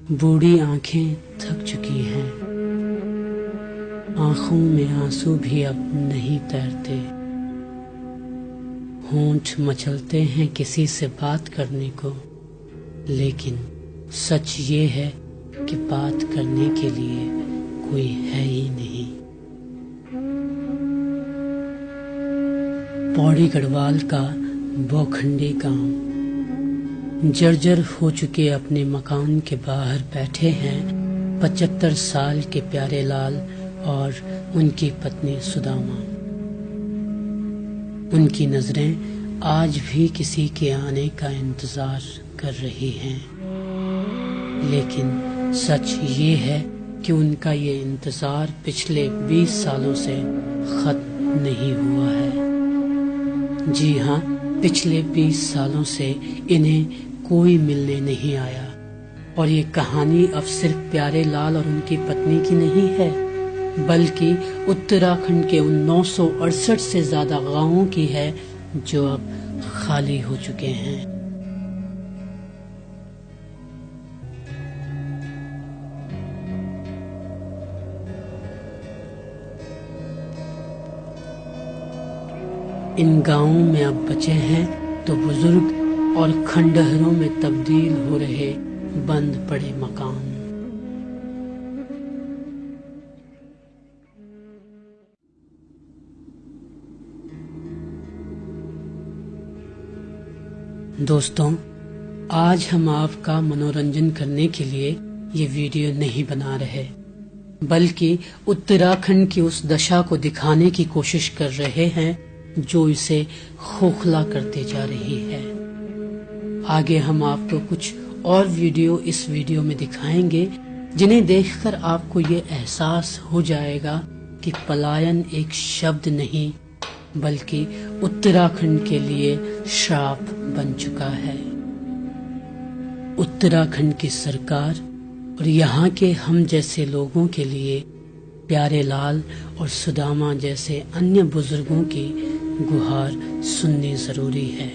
बूढ़ी आंखें थक चुकी हैं, आंखों में आंसू भी अब नहीं तैरते। होंठ मचलते हैं किसी से बात करने को, लेकिन सच ये है कि बात करने के लिए कोई है ही नहीं। पौड़ी गढ़वाल का बोखंडी गांव जर्जर हो चुके अपने मकान के बाहर बैठे हैं 75 साल के प्यारे लाल और उनकी पत्नी सुदामा। उनकी नजरें आज भी किसी के आने का इंतजार कर रही हैं, लेकिन सच ये है कि उनका ये इंतजार पिछले 20 सालों से खत्म नहीं हुआ है। जी हाँ, पिछले 20 सालों से इन्हें कोई मिलने नहीं आया। और ये कहानी अब सिर्फ प्यारे लाल और उनकी पत्नी की नहीं है, बल्कि उत्तराखंड के उन 968 से ज्यादा गांवों की है जो अब खाली हो चुके हैं। इन गांवों में अब बचे हैं तो बुजुर्ग और खंडहरों में तब्दील हो रहे बंद पड़े मकान। दोस्तों, आज हम आपका मनोरंजन करने के लिए ये वीडियो नहीं बना रहे, बल्कि उत्तराखंड की उस दशा को दिखाने की कोशिश कर रहे हैं जो इसे खोखला करते जा रही है। आगे हम आपको कुछ और वीडियो इस वीडियो में दिखाएंगे जिन्हें देखकर आपको ये एहसास हो जाएगा कि पलायन एक शब्द नहीं बल्कि उत्तराखंड के लिए श्राप बन चुका है। उत्तराखंड की सरकार और यहाँ के हम जैसे लोगों के लिए प्यारे लाल और सुदामा जैसे अन्य बुजुर्गों की गुहार सुननी जरूरी है।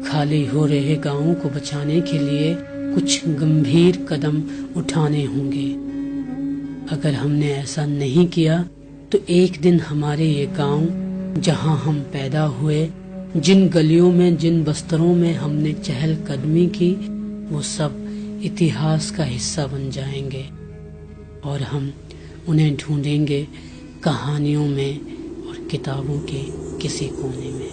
खाली हो रहे गांवों को बचाने के लिए कुछ गंभीर कदम उठाने होंगे। अगर हमने ऐसा नहीं किया तो एक दिन हमारे ये गांव, जहां हम पैदा हुए, जिन गलियों में, जिन बस्तरों में हमने चहलकदमी की, वो सब इतिहास का हिस्सा बन जाएंगे और हम उन्हें ढूंढेंगे कहानियों में और किताबों के किसी कोने में।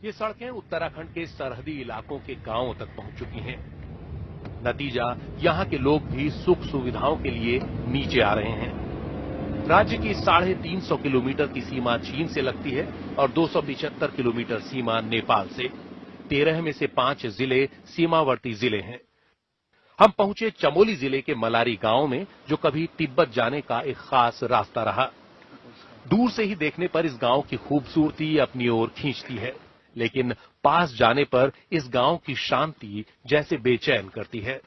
ये सड़कें उत्तराखंड के सरहदी इलाकों के गांवों तक पहुंच चुकी हैं। नतीजा, यहां के लोग भी सुख सुविधाओं के लिए नीचे आ रहे हैं। राज्य की 350 किलोमीटर की सीमा चीन से लगती है और 275 किलोमीटर सीमा नेपाल से। 13 में से 5 जिले सीमावर्ती जिले हैं। हम पहुंचे चमोली जिले के मलारी गांव में, जो कभी तिब्बत जाने का एक खास रास्ता रहा। दूर से ही देखने पर इस गांव की खूबसूरती अपनी ओर खींचती है, लेकिन पास जाने पर इस गांव की शांति जैसे बेचैन करती है।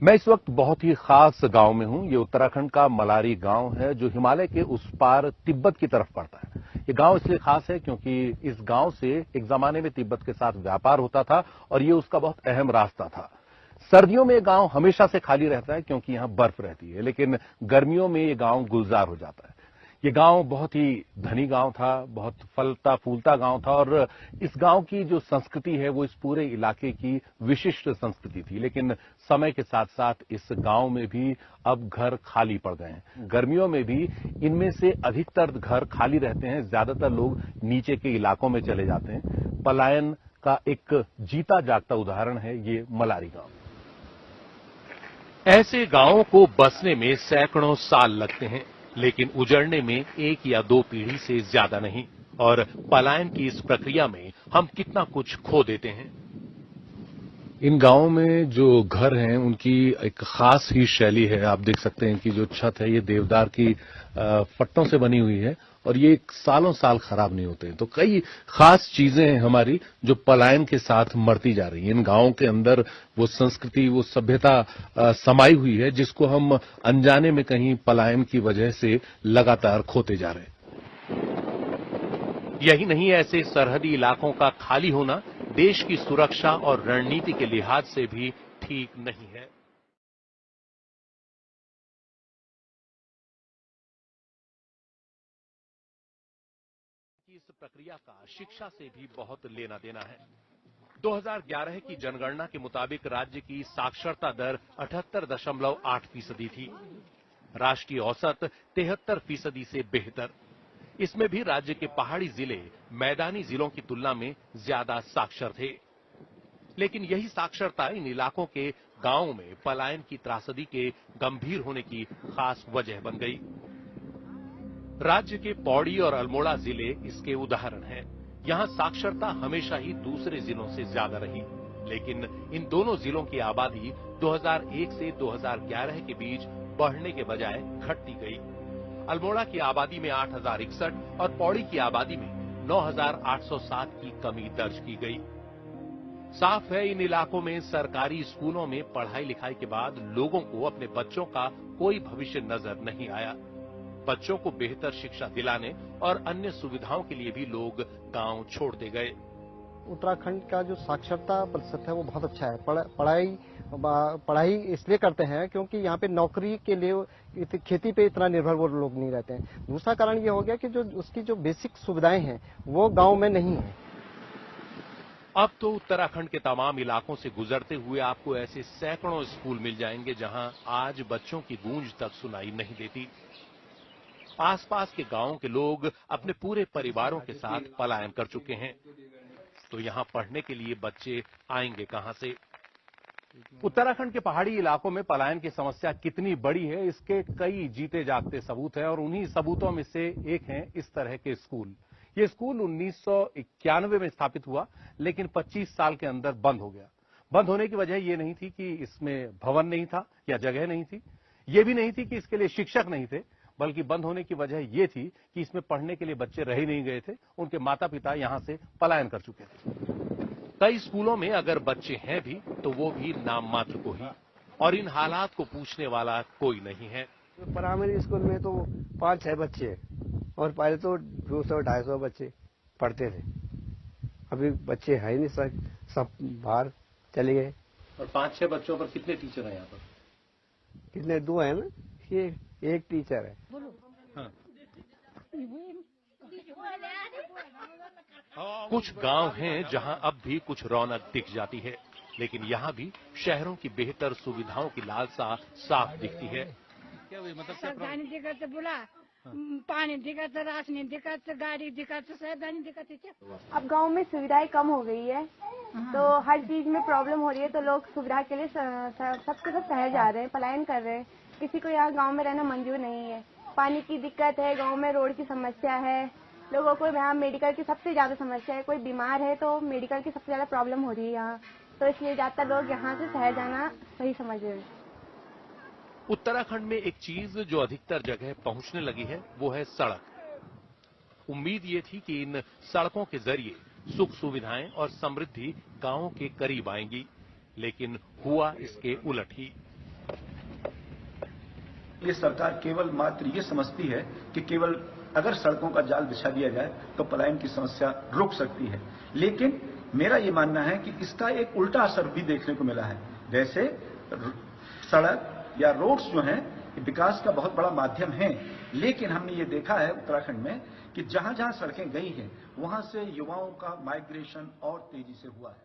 मैं इस वक्त बहुत ही खास गांव में हूं। ये उत्तराखंड का मलारी गांव है, जो हिमालय के उस पार तिब्बत की तरफ पड़ता है। ये गांव इसलिए खास है क्योंकि इस गांव से एक जमाने में तिब्बत के साथ व्यापार होता था और ये उसका बहुत अहम रास्ता था। सर्दियों में ये गांव हमेशा से खाली रहता है क्योंकि यहां बर्फ रहती है, लेकिन गर्मियों में ये गांव गुलजार हो जाता है। ये गांव बहुत ही धनी गांव था, बहुत फलता फूलता गांव था और इस गांव की जो संस्कृति है वो इस पूरे इलाके की विशिष्ट संस्कृति थी। लेकिन समय के साथ साथ इस गांव में भी अब घर खाली पड़ गए हैं। गर्मियों में भी इनमें से अधिकतर घर खाली रहते हैं, ज्यादातर लोग नीचे के इलाकों में चले जाते हैं। पलायन का एक जीता जागता उदाहरण है ये मलारी गांव। ऐसे गांवों को बसने में सैकड़ों साल लगते हैं, लेकिन उजड़ने में 1 या 2 पीढ़ी से ज्यादा नहीं। और पलायन की इस प्रक्रिया में हम कितना कुछ खो देते हैं। इन गांवों में जो घर हैं उनकी एक खास ही शैली है। आप देख सकते हैं कि जो छत है ये देवदार की पट्टों से बनी हुई है और ये सालों साल खराब नहीं होते। तो कई खास चीजें हैं हमारी जो पलायन के साथ मरती जा रही हैं। इन गांवों के अंदर वो संस्कृति, वो सभ्यता समाई हुई है जिसको हम अनजाने में कहीं पलायन की वजह से लगातार खोते जा रहे हैं। यही नहीं, ऐसे सरहदी इलाकों का खाली होना देश की सुरक्षा और रणनीति के लिहाज से भी ठीक नहीं है। इस प्रक्रिया का शिक्षा से भी बहुत लेना देना है। 2011 की जनगणना के मुताबिक राज्य की साक्षरता दर 78.8% थी। राष्ट्रीय औसत 73% से बेहतर। इसमें भी राज्य के पहाड़ी जिले मैदानी जिलों की तुलना में ज्यादा साक्षर थे। लेकिन यही साक्षरता इन इलाकों के गांवों में पलायन की त्रासदी के गंभीर होने की खास वजह बन गई। राज्य के पौड़ी और अल्मोड़ा जिले इसके उदाहरण हैं। यहां साक्षरता हमेशा ही दूसरे जिलों से ज्यादा रही, लेकिन इन दोनों जिलों की आबादी 2001 से 2011 के बीच बढ़ने के बजाय घटती गई। अल्मोड़ा की आबादी में 8,061 और पौड़ी की आबादी में 9,807 की कमी दर्ज की गई। साफ है, इन इलाकों में सरकारी स्कूलों में पढ़ाई लिखाई के बाद लोगों को अपने बच्चों का कोई भविष्य नजर नहीं आया। बच्चों को बेहतर शिक्षा दिलाने और अन्य सुविधाओं के लिए भी लोग गांव छोड़ते गए। उत्तराखंड का जो साक्षरता प्रतिशत है वो बहुत अच्छा है। पढ़ाई इसलिए करते हैं क्योंकि यहाँ पे नौकरी के लिए खेती पे इतना निर्भर वो लोग नहीं रहते हैं। दूसरा कारण ये हो गया कि जो उसकी जो बेसिक सुविधाएं हैं वो गांव में नहीं है। अब तो उत्तराखंड के तमाम इलाकों से गुजरते हुए आपको ऐसे सैकड़ों स्कूल मिल जाएंगे जहां आज बच्चों की गूंज तक सुनाई नहीं देती। आसपास के गांवों के लोग अपने पूरे परिवारों के साथ पलायन कर चुके हैं, तो यहां पढ़ने के लिए बच्चे आएंगे कहां से? उत्तराखंड के पहाड़ी इलाकों में पलायन की समस्या कितनी बड़ी है, इसके कई जीते जागते सबूत हैं और उन्हीं सबूतों में से एक हैं इस तरह के स्कूल। ये स्कूल 1991 में स्थापित हुआ, लेकिन 25 साल के अंदर बंद हो गया। बंद होने की वजह यह नहीं थी कि इसमें भवन नहीं था या जगह नहीं थी, यह भी नहीं थी कि इसके लिए शिक्षक नहीं थे, बल्कि बंद होने की वजह यह थी कि इसमें पढ़ने के लिए बच्चे रह ही नहीं गए थे। उनके माता पिता यहां से पलायन कर चुके थे। कई स्कूलों में अगर बच्चे हैं भी तो वो भी नाम मात्र को ही, और इन हालात को पूछने वाला कोई नहीं है। प्राइमरी स्कूल में तो 5-6 बच्चे और पहले तो 200-250 बच्चे पढ़ते थे। अभी बच्चे है ही नहीं, सब बाहर चले गए। और 5-6 बच्चों पर कितने टीचर हैं यहाँ पर? कितने? 2 है ना, ये 1 टीचर है। हाँ। कुछ गांव हैं जहां अब भी कुछ रौनक दिख जाती है, लेकिन यहां भी शहरों की बेहतर सुविधाओं की लालसा साफ दिखती है। क्या हुई? मतलब सरकारी दिक्कत बोला, पानी दिक्कत, राशन दिक्कत, गाड़ी दिक्कत, सब दिक्कत है। अब गांव में सुविधाएं कम हो गई है, तो हर चीज में प्रॉब्लम हो रही है, तो लोग सुविधा के लिए सबके सब शहर जा रहे हैं, पलायन कर रहे हैं। किसी को यहाँ गांव में रहना मंजूर नहीं है। पानी की दिक्कत है, गांव में रोड की समस्या है, लोगों को यहाँ मेडिकल की सबसे ज्यादा समस्या है, कोई बीमार है तो मेडिकल की सबसे ज्यादा प्रॉब्लम हो रही है यहाँ, तो इसलिए ज्यादातर लोग यहाँ से शहर जाना सही समझ रहे हैं। उत्तराखंड में एक चीज जो अधिकतर जगह पहुंचने लगी है वो है सड़क। उम्मीद ये थी कि इन सड़कों के जरिए सुख सुविधाएं और समृद्धि गांवों के करीब आएंगी, लेकिन हुआ इसके उलट ही। ये सरकार केवल मात्र ये समझती है कि केवल अगर सड़कों का जाल बिछा दिया जाए तो पलायन की समस्या रुक सकती है, लेकिन मेरा ये मानना है कि इसका एक उल्टा असर भी देखने को मिला है। जैसे सड़क या रोड्स जो हैं विकास का बहुत बड़ा माध्यम है, लेकिन हमने ये देखा है उत्तराखंड में कि जहां जहां सड़कें गई हैं वहां से युवाओं का माइग्रेशन और तेजी से हुआ है।